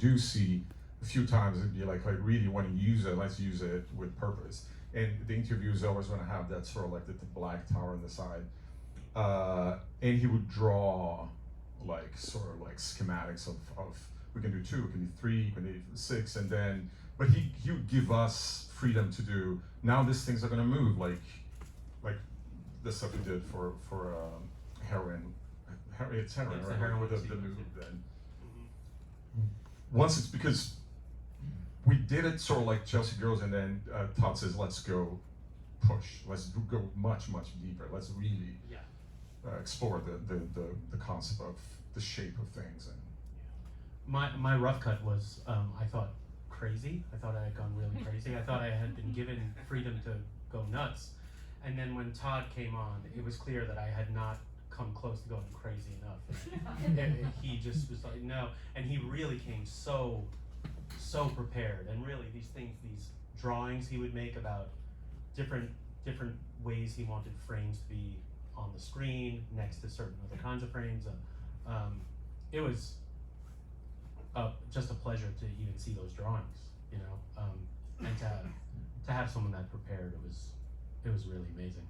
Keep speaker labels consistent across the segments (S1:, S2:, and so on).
S1: do see a few times, it'd be like, I really want to use it, let's use it with purpose. And the interviews always want to have that sort of like the black tower on the side. And he would draw like sort of like schematics of we can do 2, we can do 3, we can do 6, and then, but he would give us freedom to do, now these things are gonna move, like the stuff we did for heroin. It's heroin,
S2: It's
S1: right?
S2: the heroin
S1: With the
S2: sequence,
S1: move
S2: yeah.
S1: then. Once it's because we did it sort of like Chelsea Girls, and then Todd says, let's go push, let's go much deeper, let's really explore the concept of the shape of things. And
S2: my rough cut was, I thought, crazy. I thought I had gone really crazy. I thought I had been given freedom to go nuts. And then when Todd came on, it was clear that I had not come close to going crazy enough. And he just was like, no. And he really came so prepared. And really, these things, these drawings he would make about different ways he wanted frames to be on the screen next to certain other kinds of frames. It was just a pleasure to even see those drawings, you know, and to have someone that prepared, it was really amazing.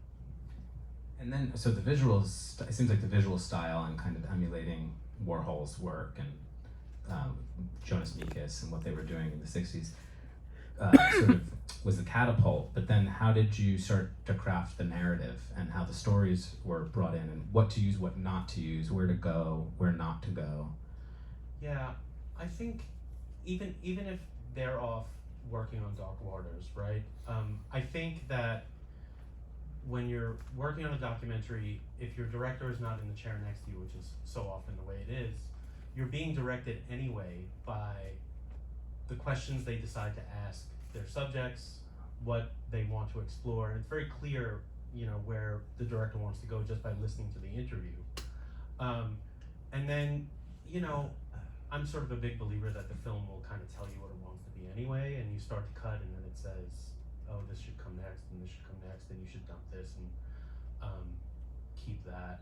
S3: And then, so the visuals, it seems like the visual style and kind of emulating Warhol's work and Jonas Mekas and what they were doing in the 60s sort of was the catapult, but then how did you start to craft the narrative and how the stories were brought in and what to use, what not to use, where to go, where not to go?
S2: Yeah, I think even if they're off working on Dark Waters, right? I think that when you're working on a documentary, if your director is not in the chair next to you, which is so often the way it is, you're being directed anyway by the questions they decide to ask their subjects, what they want to explore, and it's very clear, you know, where the director wants to go just by listening to the interview. And then, you know, I'm sort of a big believer that the film will kind of tell you what it wants to be anyway, and you start to cut and then it says, oh, this should come next, and this should come next, and you should dump this and keep that.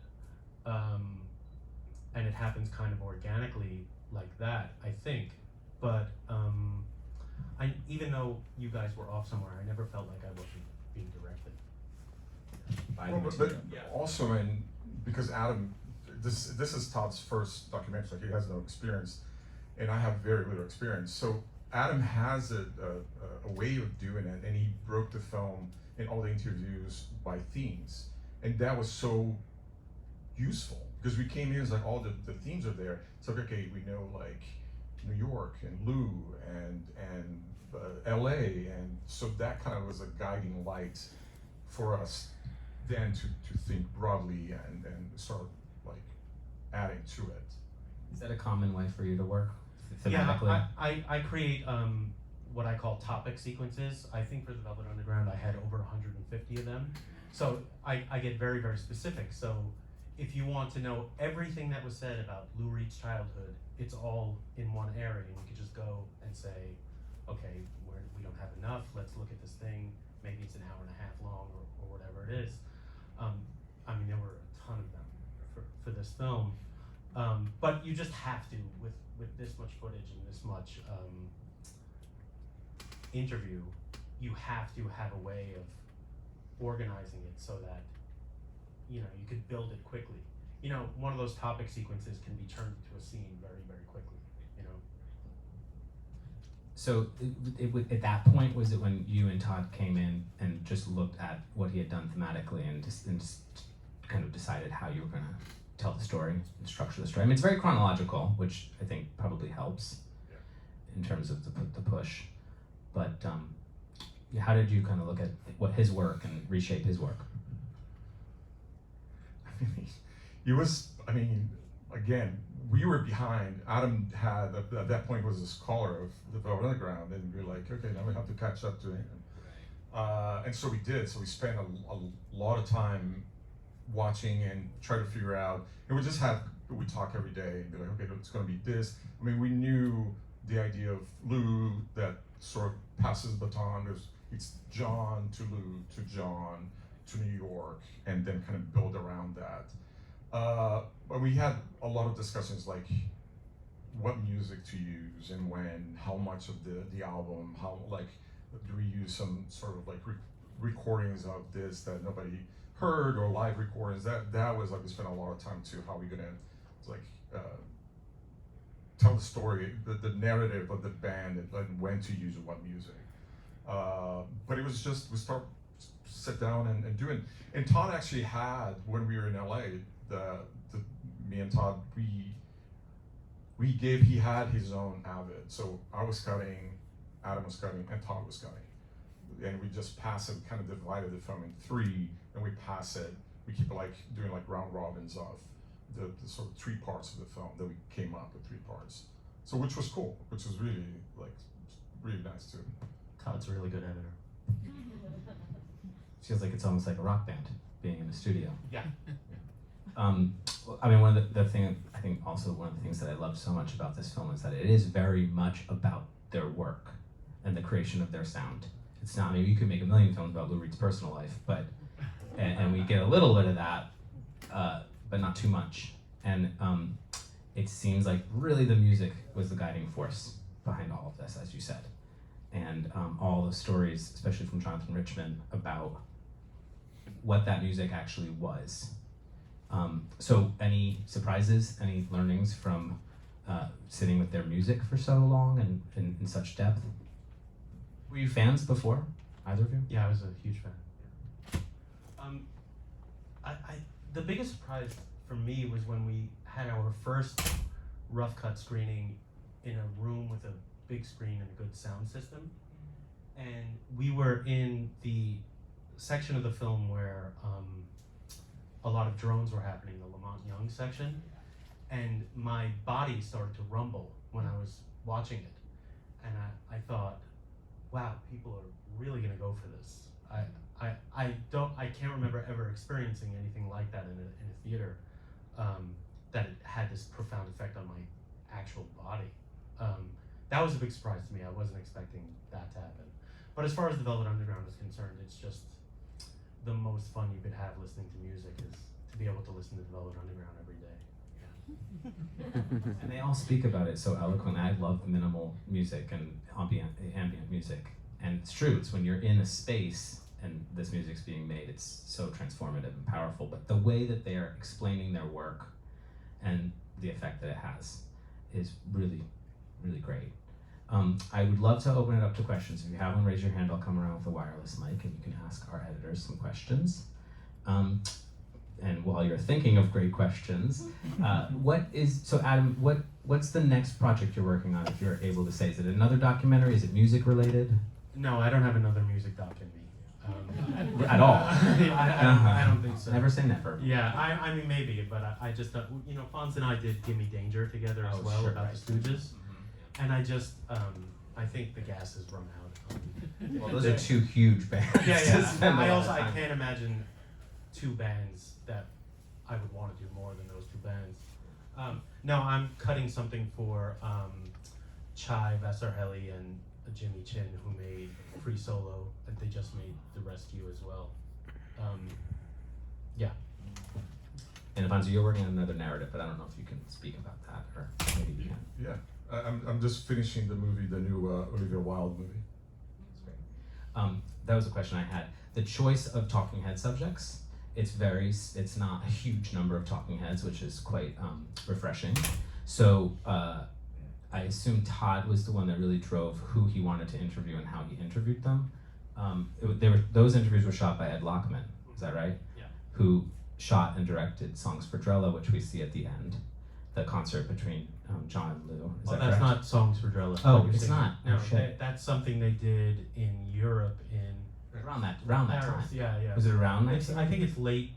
S2: And it happens kind of organically like that, I think. But even though you guys were off somewhere, I never felt like I wasn't being directed.
S1: But also, and because Adam, this is Todd's first documentary, like he has no experience, and I have very little experience. So Adam has a way of doing it, and he broke the film in all the interviews by themes, and that was so useful because we came in, it's like all the themes are there. It's like, okay, we know like New York and Lou and LA, and so that kind of was a guiding light for us then to think broadly and start like adding to it.
S3: Is that a common way for you to work thematically?
S2: Yeah, I create what I call topic sequences. I think for the Velvet Underground I had over 150 of them. So I get very, very specific. So if you want to know everything that was said about Lou Reed's childhood, it's all in one area, and you could just go and say, okay, we don't have enough, let's look at this thing, maybe it's an hour and a half long or whatever it is. I mean, there were a ton of them for this film, but you just have to, with this much footage and this much interview, you have to have a way of organizing it so that, you know, you could build it quickly. You know, one of those topic sequences can be turned into a scene very, very quickly, you know.
S3: So at that point, was it when you and Todd came in and just looked at what he had done thematically and just kind of decided how you were going to tell the story and structure the story? I mean, it's very chronological, which I think probably helps in terms of the push. But how did you kind of look at what his work and reshape his work?
S1: It was, I mean, again, we were behind. Adam had, at that point, was a scholar of the Velvet Underground, and we were like, okay, now we have to catch up to him. And so we did. So we spent a lot of time watching and try to figure out, and we talk every day and be like, okay, it's going to be this. I mean, we knew the idea of Lou that sort of passes the baton. It's John to Lou to John to New York, and then kind of build around that. But we had a lot of discussions like, what music to use and when, how much of the album, how like do we use some sort of like recordings of this that nobody heard or live recordings. That was like we spent a lot of time to how we gonna like tell the story, the narrative of the band and when to use what music. But it was just we sit down and do it. And Todd actually had, when we were in LA, me and Todd, he had his own Avid. So I was cutting, Adam was cutting, and Todd was cutting. And we just pass it, kind of divided the film in three, and we pass it. We keep like doing like round robins of the sort of three parts of the film that we came up with 3 parts. So which was cool, which was really nice too.
S2: Todd's a really good editor.
S3: Feels like it's almost like a rock band being in the studio.
S2: Yeah.
S3: I mean, one of the thing I think also one of the things that I loved so much about this film is that it is very much about their work and the creation of their sound. It's not, maybe you could make a million films about Lou Reed's personal life, but and we get a little bit of that, but not too much. And it seems like really the music was the guiding force behind all of this, as you said. And all the stories, especially from Jonathan Richman, about what that music actually was. So any surprises, any learnings from sitting with their music for so long and in such depth? Were you fans before, either of you?
S2: Yeah, I was a huge fan. The biggest surprise for me was when we had our first rough cut screening in a room with a big screen and a good sound system. And we were in the section of the film where a lot of drones were happening, the Lamont Young section. And my body started to rumble when I was watching it. And I thought, wow, people are really gonna go for this. I can't remember ever experiencing anything like that in a theater, that it had this profound effect on my actual body. That was a big surprise to me. I wasn't expecting that to happen. But as far as the Velvet Underground is concerned, it's just the most fun you could have listening to music is to be able to listen to the Velvet Underground every day. Yeah.
S3: And they all speak about it so eloquently. I love minimal music and ambient music. And it's true, it's when you're in a space and this music's being made, it's so transformative and powerful. But the way that they are explaining their work and the effect that it has is really, really great. I would love to open it up to questions. If you have one, raise your hand. I'll come around with a wireless mic and you can ask our editors some questions. And while you're thinking of great questions, Adam, what's the next project you're working on, if you're able to say? Is it another documentary? Is it music related?
S2: No, I don't have another music doc in me.
S3: At all?
S2: I don't think so.
S3: Never say never.
S2: Yeah, I mean maybe, but I just, Fonz and I did Gimme Danger together as well,
S3: sure,
S2: about
S3: right.
S2: the Stooges. And I just, I think the gas has run out.
S3: Well, those are 2 huge bands.
S2: Yeah. I can't imagine 2 bands that I would want to do more than those 2 bands. No, I'm cutting something for Chai Vasarhelyi and Jimmy Chin, who made Free Solo, and they just made The Rescue as well. Yeah.
S3: And Afonso, you're working on another narrative, but I don't know if you can speak about that, or maybe you can.
S1: Yeah. I'm just finishing the movie, the new Olivia Wilde movie.
S3: That's great. That was a question I had. The choice of talking head subjects, it's not a huge number of talking heads, which is quite refreshing. So I assume Todd was the one that really drove who he wanted to interview and how he interviewed them. Those interviews were shot by Ed Lockman, is that right?
S2: Yeah.
S3: Who shot and directed Songs for Drella, which we see at the end, the concert between John and Lou. Is that
S2: that's
S3: correct?
S2: not Songs for Drella.
S3: Oh,
S2: You're
S3: it's
S2: thinking.
S3: not?
S2: No,
S3: Oh, shit.
S2: that's something they did in Europe in
S3: Around that
S2: Paris.
S3: time.
S2: Yeah.
S3: Was it around
S2: I think
S3: 19?
S2: it's late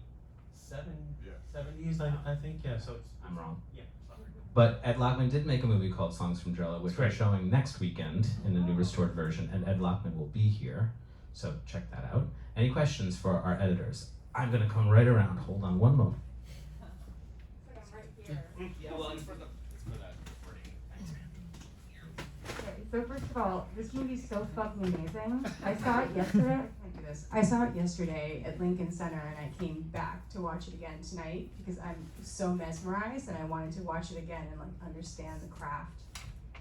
S2: 70s, I think. Yeah, so it's.
S3: I'm wrong.
S2: Yeah.
S3: But Ed Lockman did make a movie called Songs from Drella, which we're
S2: Great.
S3: showing next weekend in the new restored version, and Ed Lockman will be here, so check that out. Any questions for our editors? I'm gonna come right around. Hold on one moment.
S4: Right here.
S3: Yeah, well, it's for the recording.
S4: Okay, So first of all, this movie's so fucking amazing. I saw it yesterday. I can't do this. I saw it yesterday at Lincoln Center, and I came back to watch it again tonight because I'm so mesmerized, and I wanted to watch it again and like understand the craft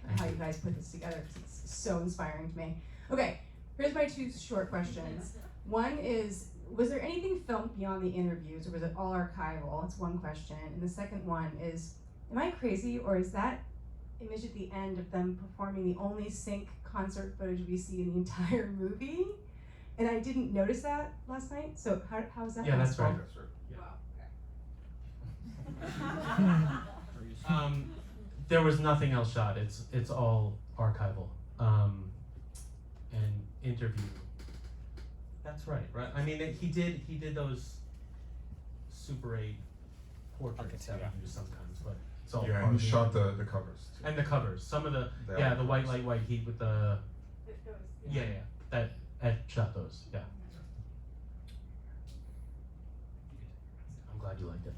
S4: and how you guys put this together because it's so inspiring to me. Okay, here's my two short questions. One is, was there anything filmed beyond the interviews, or was it all archival? That's one question. And the second one is, am I crazy, or is that image at the end of them performing the only sync concert footage we see in the entire movie? And I didn't notice that last night, so how is that
S2: Yeah, that's
S4: possible?
S2: right.
S4: Wow, okay.
S2: There was nothing else shot. It's all archival. And interview. That's right. I mean, he did those Super 8 portraits that we use sometimes, but it's all.
S1: Yeah, and he shot the covers too.
S2: And the covers. Some of the white light, white heat with the. Yeah, that Ed shot those. Yeah. I'm glad you liked it.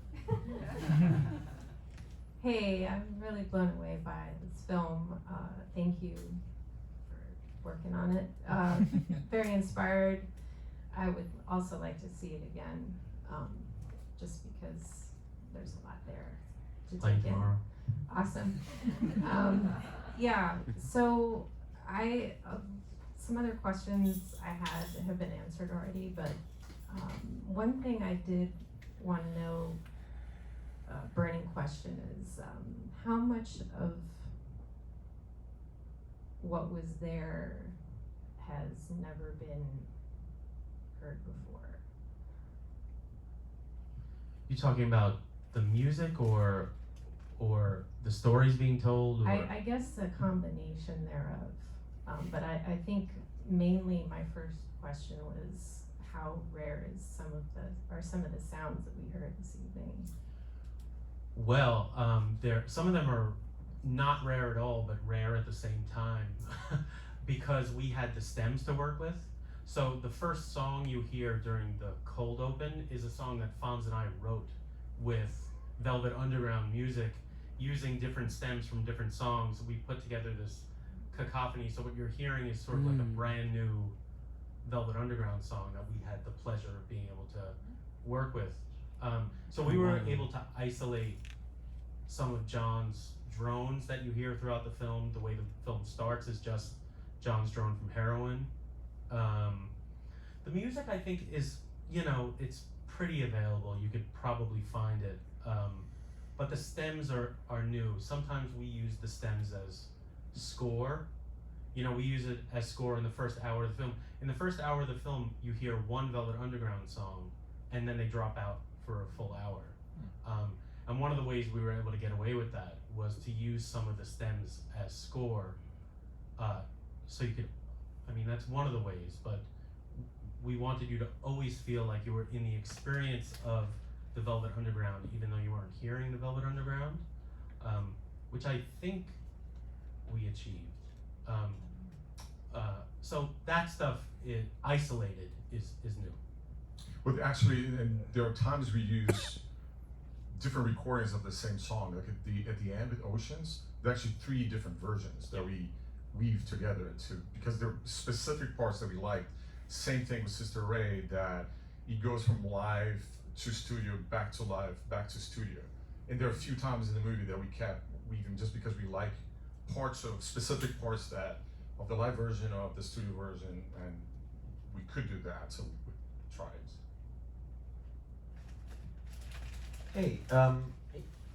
S5: Hey, I'm really blown away by this film. Thank you for working on it. Very inspired. I would also like to see it again, just because there's a lot there to
S2: Playing
S5: take in.
S2: tomorrow.
S5: Awesome. Yeah, so some other questions I had have been answered already, but one thing I did want to know, burning question is, how much of what was there has never been heard before?
S2: You talking about the music or the stories being told? Or?
S5: I guess a combination thereof, but I think mainly my first question was, how rare is some of the sounds that we heard this evening?
S2: Well, some of them are not rare at all, but rare at the same time, because we had the stems to work with. So the first song you hear during the cold open is a song that Fonz and I wrote with Velvet Underground music, using different stems from different songs. We put together this cacophony, so what you're hearing is sort of like a brand new Velvet Underground song that we had the pleasure of being able to work with. So we were able to isolate some of John's drones that you hear throughout the film. The way the film starts is just John's drone from Heroin. The music, I think, is, it's pretty available. You could probably find it. But the stems are new. Sometimes we use the stems as score. We use it as score in the first hour of the film. In the first hour of the film, you hear one Velvet Underground song, and then they drop out for a full hour. And one of the ways we were able to get away with that was to use some of the stems as score. So you could, that's one of the ways, but we wanted you to always feel like you were in the experience of the Velvet Underground, even though you weren't hearing the Velvet Underground, which I think we achieved. So that stuff, isolated, is new.
S1: Well, actually, and there are times we use different recordings of the same song. Like at the end with Oceans, there are actually 3 different versions that we weave together into, because there are specific parts that we liked. Same thing with Sister Ray, that it goes from live to studio, back to live, back to studio. And there are a few times in the movie that we kept weaving just because we like specific parts of the live version of the studio version, and we could do that, so we tried.
S6: Hey,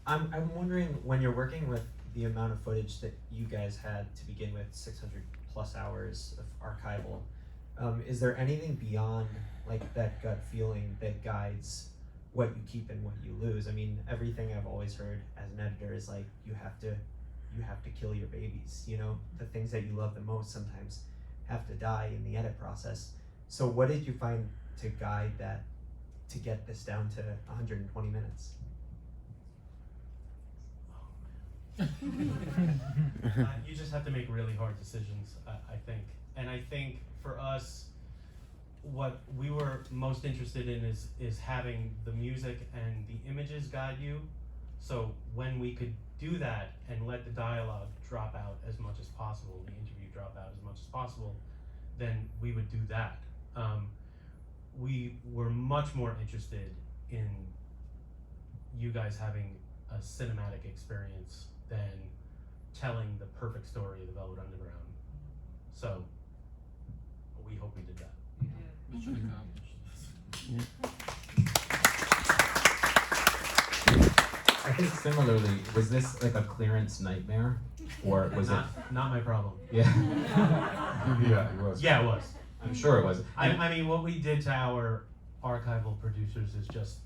S6: I'm wondering, when you're working with the amount of footage that you guys had to begin with, 600 plus hours of archival, is there anything beyond like that gut feeling that guides what you keep and what you lose? Everything I've always heard as an editor is like, you have to kill your babies. The things that you love the most sometimes have to die in the edit process. So what did you find to guide that, to get this down to 120 minutes?
S2: You just have to make really hard decisions, I think. And I think for us, what we were most interested in is having the music and the images guide you. So when we could do that and let the dialogue drop out as much as possible, the interview possible, then we would do that. We were much more interested in you guys having a cinematic experience than telling the perfect story of the Velvet Underground. So we hope we did that.
S7: Mission accomplished.
S3: I think similarly, was this like a clearance nightmare, or was
S2: Not my problem.
S3: it? Yeah,
S1: Yeah, it was.
S2: Yeah, it was.
S3: I'm sure it was.
S2: I mean, what we did to our archival producers is just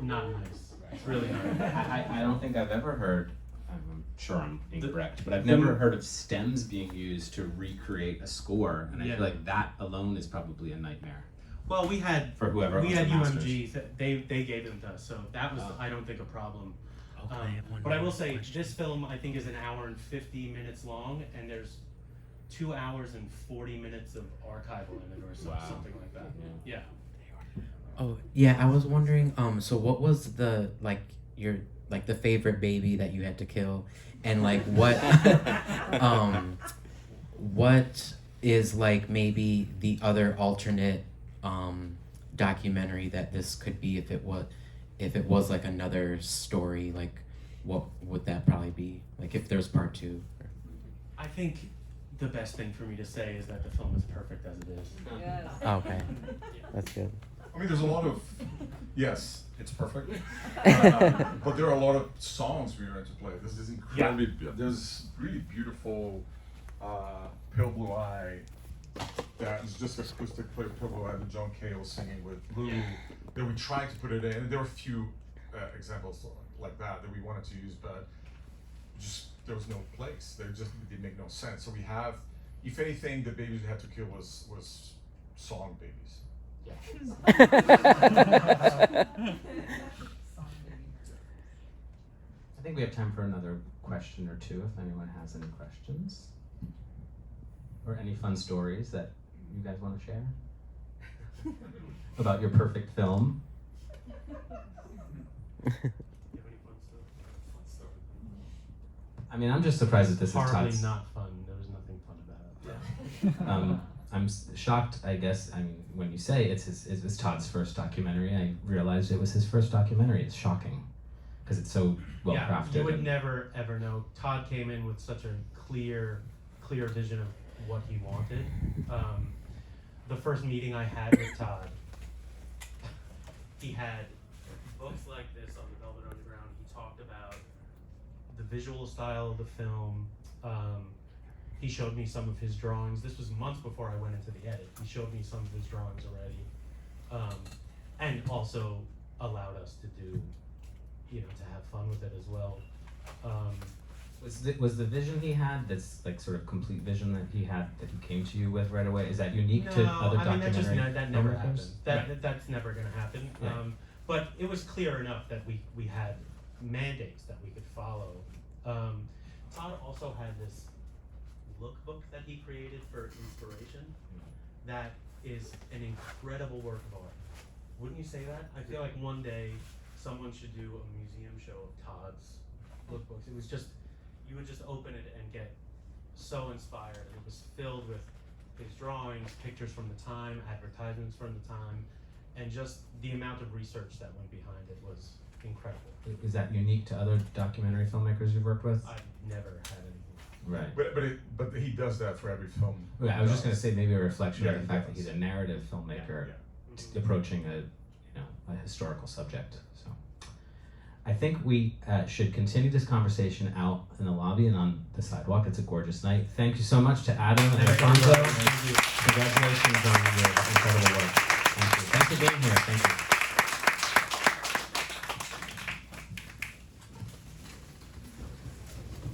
S2: not nice. It's really not.
S3: I don't think I've ever heard, I'm sure I'm incorrect, but I've never heard of stems being used to recreate a score, and I
S2: Yeah.
S3: feel like that alone is probably a nightmare
S2: Well, we had
S3: for whoever
S2: we
S3: owns
S2: had
S3: the masters.
S2: UMG. They gave them to us, so that was
S3: Oh.
S2: I don't think a problem. But I will say this film I think is an hour and 50 minutes long, and there's 2 hours and 40 minutes of archival in it, or something like that. Yeah.
S8: Oh yeah, I was wondering. So what was the the favorite baby that you had to kill, and like what, what is like maybe the other alternate documentary that this could be if it was like another story, like what would that probably be, like if there's part 2?
S2: I think the best thing for me to say is that the film is perfect as it is.
S8: Oh, okay, that's good.
S1: I mean, there's a lot of, yes, it's perfect. But there are a lot of songs we wanted to play. This is incredibly, there's really beautiful Pale Blue Eye that is just acoustic play with Pale Blue Eye that John Cale singing with Lou.
S2: Yeah.
S1: That we tried to put it in, and there were a few examples like that we wanted to use, but just there was no place. They didn't make no sense. So we have, if anything, the babies we had to kill was song babies.
S3: I think we have time for another question or two if anyone has any questions. Or any fun stories that you guys want to share? About your perfect film?
S2: You have any fun stuff?
S3: I mean, I'm just surprised that this is
S2: Horribly
S3: Todd's.
S2: not fun. There was nothing fun about it.
S3: I'm shocked, I guess. I mean, when you say it was Todd's first documentary, I realized it was his first documentary. It's shocking because it's so well crafted.
S2: You would never ever know. Todd came in with such a clear vision of what he wanted. The first meeting I had with Todd, he had books like this on the Velvet Underground. He talked about the visual style of the film. He showed me some of his drawings. This was months before I went into the edit. He showed me some of his drawings already, and also allowed us to do, to have fun with it as well.
S3: Was the vision he had, this like sort of complete vision that he had, that he came to you with right away? Is that unique to other documentary
S2: that never
S3: filmmakers?
S2: happened. That's never going to happen.
S3: Right.
S2: But it was clear enough that we had mandates that we could follow. Todd also had this lookbook that he created for inspiration that is an incredible work of art. Wouldn't you say that? I feel like one day someone should do a museum show of Todd's lookbooks. It was just, you would just open it and get so inspired. And it was filled with his drawings, pictures from the time, advertisements from the time, and just the amount of research that went behind it was incredible.
S3: Is that unique to other documentary filmmakers you've worked with?
S2: I've never had anything.
S3: Right.
S1: But he does that for every film.
S3: Yeah, I was just going to say maybe a reflection
S1: Yeah,
S3: of the
S1: he
S3: fact that
S1: does.
S3: he's a narrative filmmaker approaching a historical subject. So I think we should continue this conversation out in the lobby and on the sidewalk. It's a gorgeous night. Thank you so much to Adam and Affonso. Congratulations on your incredible work. Thank you. Thanks for being here. Thank you.